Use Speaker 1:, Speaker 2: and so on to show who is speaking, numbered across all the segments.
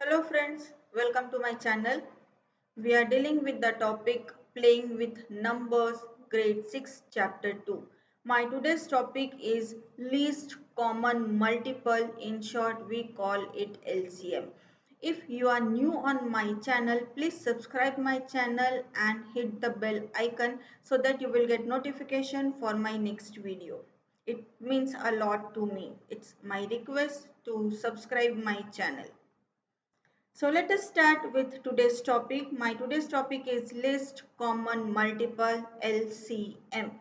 Speaker 1: Hello friends, welcome to my channel. We are dealing with the topic playing with numbers grade 6 chapter 2. My today's topic is least common multiple, in short we call it LCM. If you are new on my channel, please subscribe my channel and hit the bell icon so that you will get notification for my next video. It means a lot to me. It's my request to subscribe my channel. So let us start with today's topic. My today's topic is list common multiple LCM.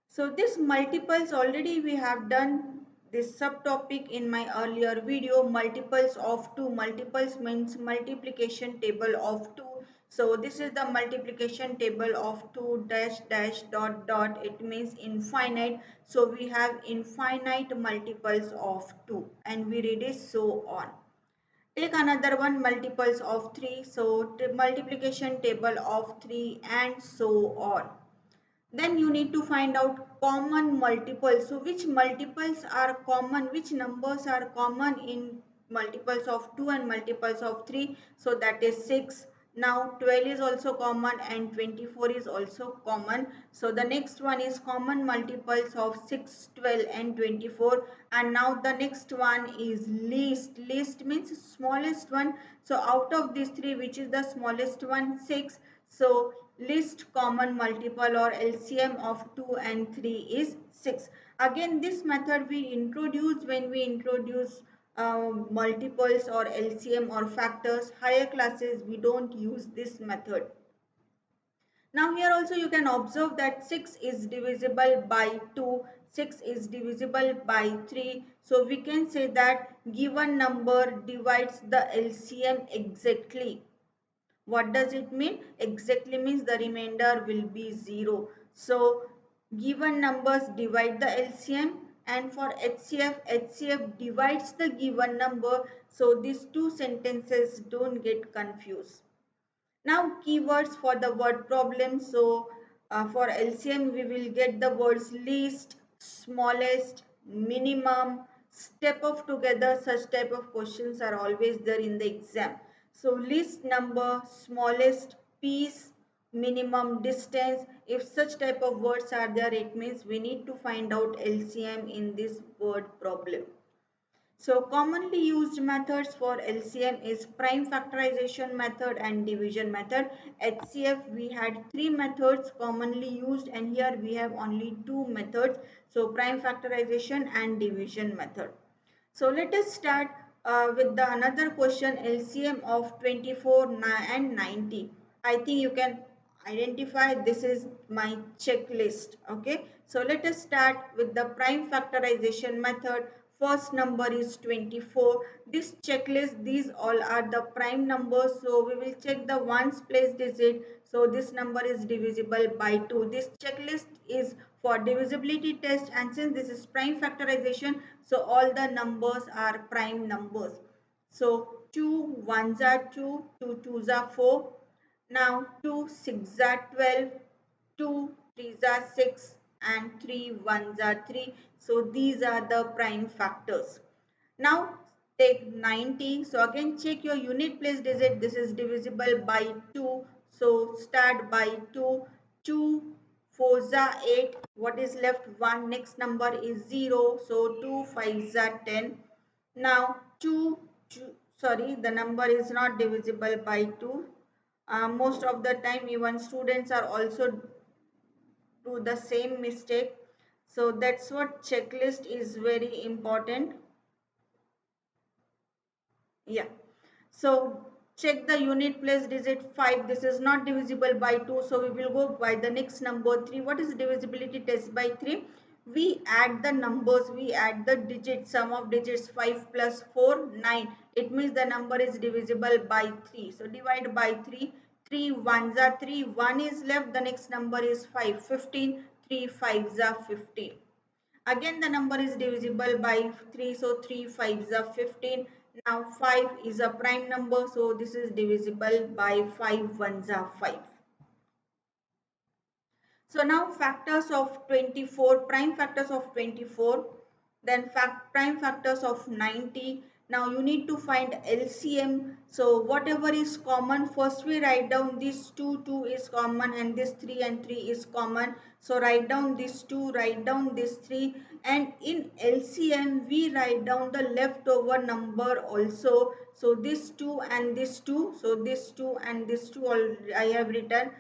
Speaker 1: So this multiples already we have done this subtopic in my earlier video. Multiples of 2. Multiples means multiplication table of 2. So this is the multiplication table of 2 dash dash dot dot. It means infinite. So we have infinite multiples of 2 and we read it so on. Take another one, multiples of 3. So multiplication table of 3 and so on. Then you need to find out common multiples. So which multiples are common, which numbers are common in multiples of 2 and multiples of 3. So that is 6. Now 12 is also common and 24 is also common. So the next one is common multiples of 6, 12 and 24. And now the next one is least. Least means smallest one. So out of these three, which is the smallest one? 6. So least common multiple or LCM of 2 and 3 is 6. Again, this method we introduce when we introduce multiples or LCM or factors. Higher classes we don't use this method. Now here also you can observe that 6 is divisible by 2, 6 is divisible by 3. So we can say that given number divides the LCM exactly. What does it mean? Exactly means the remainder will be 0. So given numbers divide the LCM, and for HCF divides the given number. So these two sentences don't get confused. Now keywords for the word problem. So for LCM we will get the words least, smallest, minimum, step of together. Such type of questions are always there in the exam. So least number, smallest piece, minimum distance. If such type of words are there, it means we need to find out LCM in this word problem. So commonly used methods for LCM is prime factorization method and division method. HCF we had three methods commonly used, and here we have only two methods. So prime factorization and division method. So let us start with the another question, LCM of 24 and 90. I think you can identify this is my checklist. Okay, so let us start with the prime factorization method. First number is 24. This checklist, these all are the prime numbers. So we will check the ones place digit. So this number is divisible by 2. This checklist is for divisibility test, and since this is prime factorization, so all the numbers are prime numbers. So 2 ones are 2, 2 twos are 4. Now 2 6 are 12, 2 3s are 6 and 3 ones are 3. So these are the prime factors. Now take 90. So again check your unit place digit. This is divisible by 2. So start by 2. 2 4s are 8. What is left? 1. Next number is 0. So 2 5s are 10. Now 2, sorry, the number is not divisible by 2. Most of the time even students are also do the same mistake. So that's what checklist is very important. Yeah. So check the unit place digit 5. This is not divisible by 2. So we will go by the next number 3. What is divisibility test by 3? We add the numbers. We add the digits. Sum of digits 5 plus 4, 9. It means the number is divisible by 3. So divide by 3. 3 ones are 3. 1 is left. The next number is 5. 15. 3 5s are 15. Again the number is divisible by 3, so 3 5s are 15. Now 5 is a prime number, so this is divisible by 5 ones are 5. So now factors of 24, prime factors of 24, then prime factors of 90. Now you need to find LCM. So whatever is common, first we write down this 2 is common, and this 3 and 3 is common. So write down this 2, write down this 3, and in LCM we write down the leftover number also. So this 2 and this 2, so this 2 and this 2 all I have written.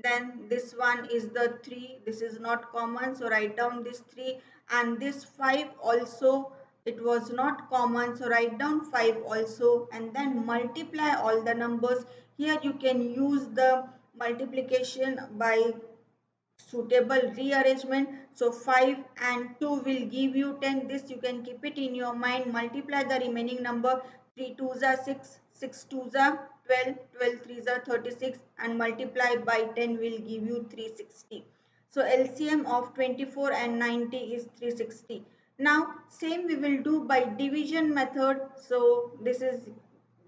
Speaker 1: Then this one is the 3, this is not common, so write down this 3, and this 5 also, it was not common, so write down 5 also, and then multiply all the numbers. Here you can use the multiplication by suitable rearrangement. So 5 and 2 will give you 10. This you can keep it in your mind. Multiply the remaining number. 3 2s are 6, 6 2s are 12, 12 3s are 36, and multiply by 10 will give you 360. So LCM of 24 and 90 is 360. Now same we will do by division method. So this is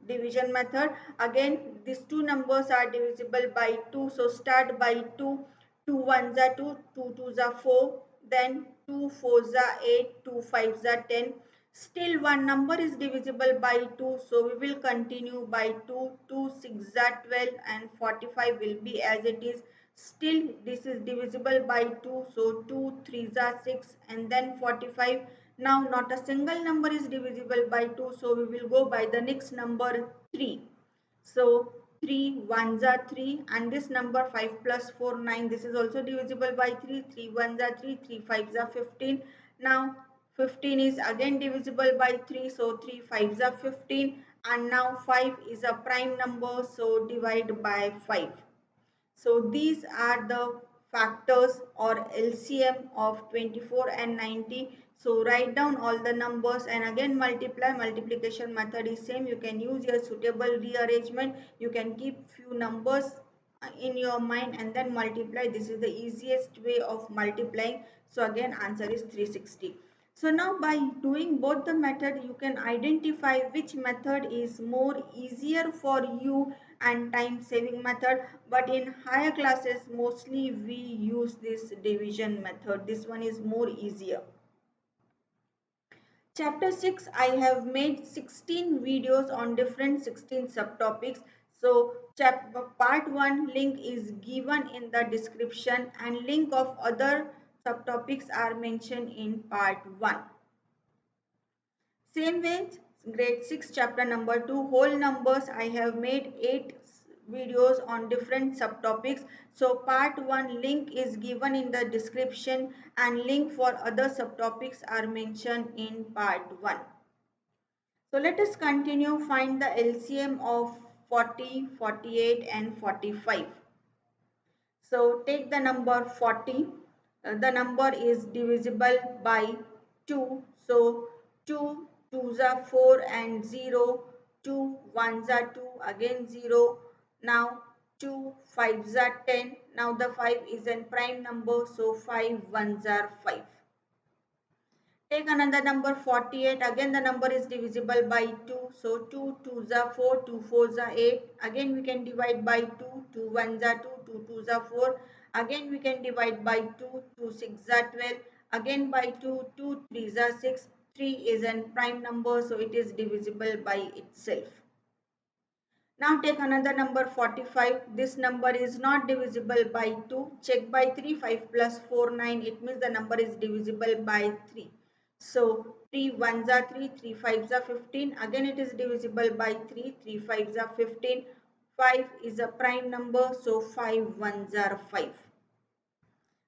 Speaker 1: division method. Again these two numbers are divisible by 2, so start by 2. 2 1s are 2, 2 2s are 4, then 2 4s are 8, 2 5s are 10. Still one number is divisible by 2, so we will continue by 2. 2 6s are 12, and 45 will be as it is. Still this is divisible by 2, so 2 3s are 6, and then 45. Now not a single number is divisible by 2, so we will go by the next number 3. So 3 1s are 3, and this number 5 plus 4 9, this is also divisible by 3. 3 1s are 3, 3 5s are 15. Now 15 is again divisible by 3, so 3 5s are 15, and now 5 is a prime number, so divide by 5. So these are the factors or LCM of 24 and 90. So write down all the numbers and again multiply. Multiplication method is same. You can use your suitable rearrangement. You can keep few numbers in your mind and then multiply. This is the easiest way of multiplying. So again answer is 360. So now by doing both the method, you can identify which method is more easier for you and time saving method. But in higher classes, mostly we use this division method. This one is more easier. Chapter 6, I have made 16 videos on different 16 subtopics. So part 1 link is given in the description and link of other subtopics are mentioned in part 1. Same way, grade 6 chapter number 2 whole numbers, I have made 8 videos on different subtopics. So part 1 link is given in the description and link for other subtopics are mentioned in part 1. So let us continue. Find the LCM of 40, 48 and 45. So take the number 40. The number is divisible by 2. So 2 2s are 4 and 0. 2 1s are 2, again 0. Now 2 5s are 10. Now the 5 is a prime number, so 5 1s are 5. Take another number 48. Again the number is divisible by 2. So 2 2s are 4, 2 4s are 8. Again we can divide by 2. 2 1s are 2, 2 2s are 4. Again we can divide by 2. 2 6s are 12. Again by 2. 2 3s are 6. 3 is a prime number, so it is divisible by itself. Now take another number 45. This number is not divisible by 2. Check by 3. 5 plus 4 9. It means the number is divisible by 3. So 3 1s are 3. 3 5s are 15. Again it is divisible by 3. 3 5s are 15. 5 is a prime number, so 5 1s are 5.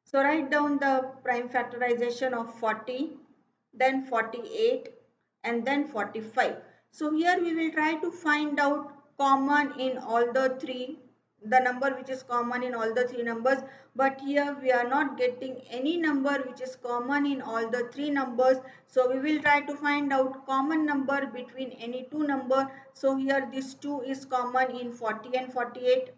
Speaker 1: So write down the prime factorization of 40, then 48 and then 45. So here we will try to find out common in all the three, the number which is common in all the three numbers, but here we are not getting any number which is common in all the three numbers. So we will try to find out common number between any two number. So here this 2 is common in 40 and 48.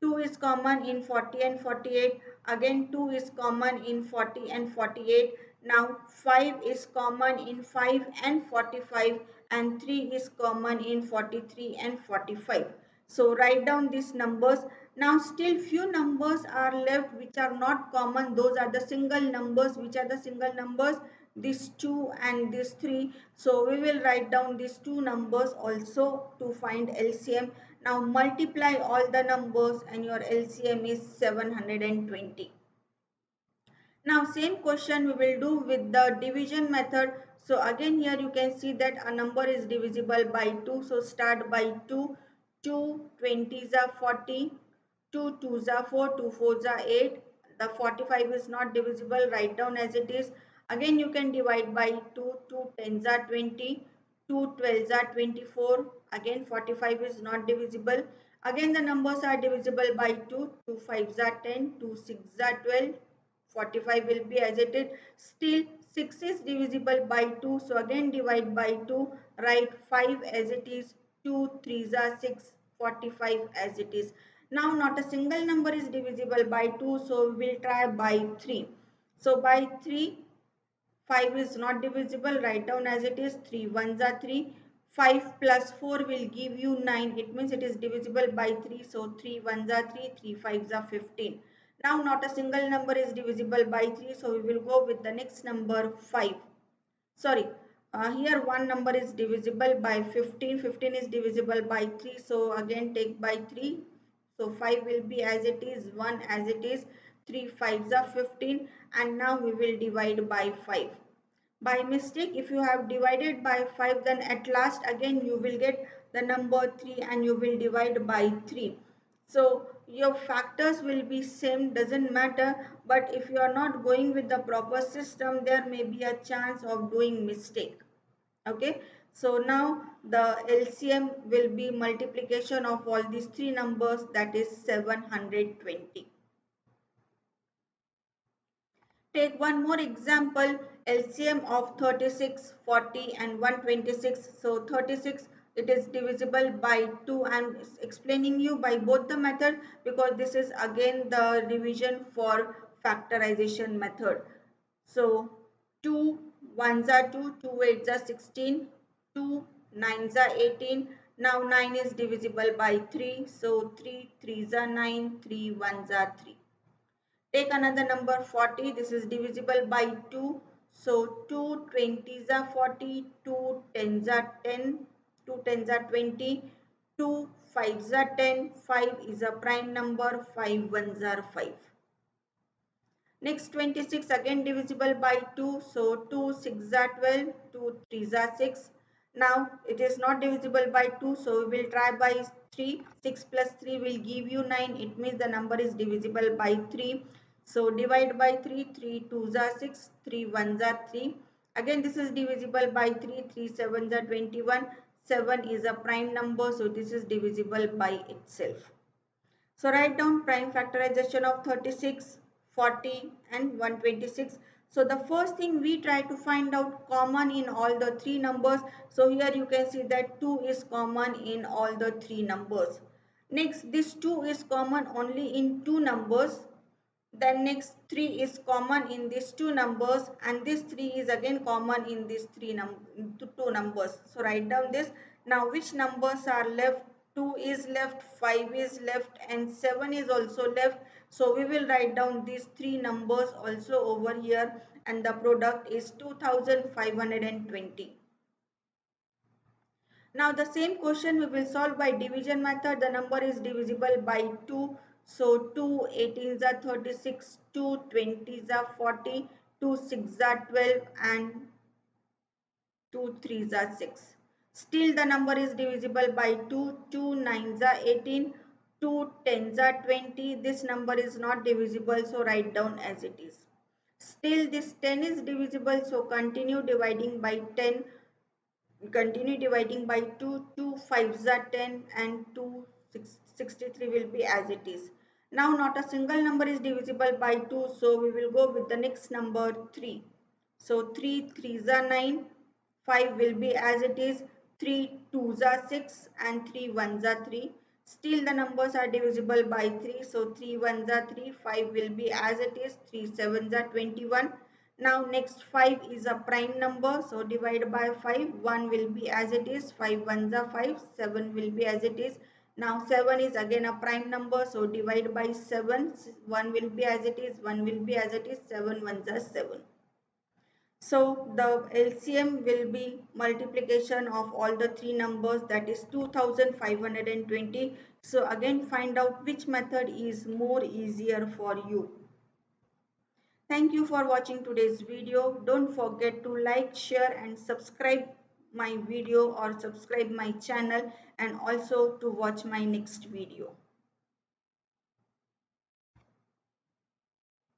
Speaker 1: 2 is common in 40 and 48. Again 2 is common in 40 and 48. Now 5 is common in 5 and 45, and 3 is common in 43 and 45. So write down these numbers. Now still few numbers are left which are not common. Those are the single numbers. Which are the single numbers? this 2 and this 3. So we will write down these two numbers also to find LCM. Now multiply all the numbers and your LCM is 720. Now same question we will do with the division method. So again here you can see that a number is divisible by 2. So start by 2. 2 20s are 40. 2 2s are 4. 2 4s are 8. The 45 is not divisible. Write down as it is. Again you can divide by 2. 2 10s are 20. 2 12s are 24. Again 45 is not divisible. Again the numbers are divisible by 2. 2 5s are 10. 2 6s are 12. 45 will be as it is. Still 6 is divisible by 2. So again divide by 2. Write 5 as it is. 2 3s are 6. 45 as it is. Now not a single number is divisible by 2. So we will try by 3. So by 3, 5 is not divisible. Write down as it is. 3 1s are 3. 5 plus 4 will give you 9. It means it is divisible by 3. So 3 1s are 3. 3 5s are 15. Now not a single number is divisible by 3. So we will go with the next number 5. Sorry. Here one number is divisible by 15. 15 is divisible by 3. So again take by 3. So 5 will be as it is. 1 as it is. 3 5s are 15. And now we will divide by 5. By mistake, if you have divided by 5, then at last again you will get the number 3 and you will divide by 3. So your factors will be same, doesn't matter, but if you are not going with the proper system, there may be a chance of doing mistake. Okay, so now the LCM will be multiplication of all these three numbers, that is 720. Take one more example, LCM of 36, 40 and 126. So 36, it is divisible by 2. I am explaining you by both the method because this is again the revision for factorization method. So 2 1s are 2, 2 8s are 16, 2 9s are 18. Now 9 is divisible by 3. So 3 3s are 9, 3 1s are 3. Take another number 40. This is divisible by 2. So 2 20s are 40, 2 10s are 10, 2 10s are 20, 2 5s are 10, 5 is a prime number, 5 1s are 5. Next 26 again divisible by 2. So 2 6 are 12, 2 3s are 6. Now it is not divisible by 2. So we will try by 3. 6 plus 3 will give you 9. It means the number is divisible by 3. So divide by 3. 3 2s are 6. 3 1s are 3. Again this is divisible by 3. 3 7s are 21. 7 is a prime number. So this is divisible by itself. So write down prime factorization of 36, 40 and 126. So the first thing we try to find out common in all the three numbers. So here you can see that 2 is common in all the three numbers. Next, this 2 is common only in two numbers. Then next 3 is common in these two numbers and this 3 is again common in these two numbers. So write down this. Now which numbers are left? 2 is left, 5 is left and 7 is also left. So we will write down these three numbers also over here and the product is 2520. Now the same question we will solve by division method. The number is divisible by 2. So 2 18s are 36, 2 20s are 40, 2 6s are 12 and 2 3s are 6. Still the number is divisible by 2. 2 9s are 18, 2 10s are 20. This number is not divisible, so write down as it is. Still this 10 is divisible, so continue dividing by 10. Continue dividing by 2. 2 5s are 10 and 2 63 will be as it is. Now not a single number is divisible by 2, so we will go with the next number 3. So 3 3s are 9, 5 will be as it is, 3 2s are 6 and 3 1s are 3. Still the numbers are divisible by 3, so 3 1s are 3, 5 will be as it is, 3 7s are 21. Now next 5 is a prime number, so divide by 5, 1 will be as it is, 5 1s are 5, 7 will be as it is. Now 7 is again a prime number, so divide by 7, 1 will be as it is, 1 will be as it is, 7 1s are 7. So the LCM will be multiplication of all the three numbers, that is 2520. So again find out which method is more easier for you. Thank you for watching today's video. Don't forget to like, share and subscribe my video or subscribe my channel, and also to watch my next video.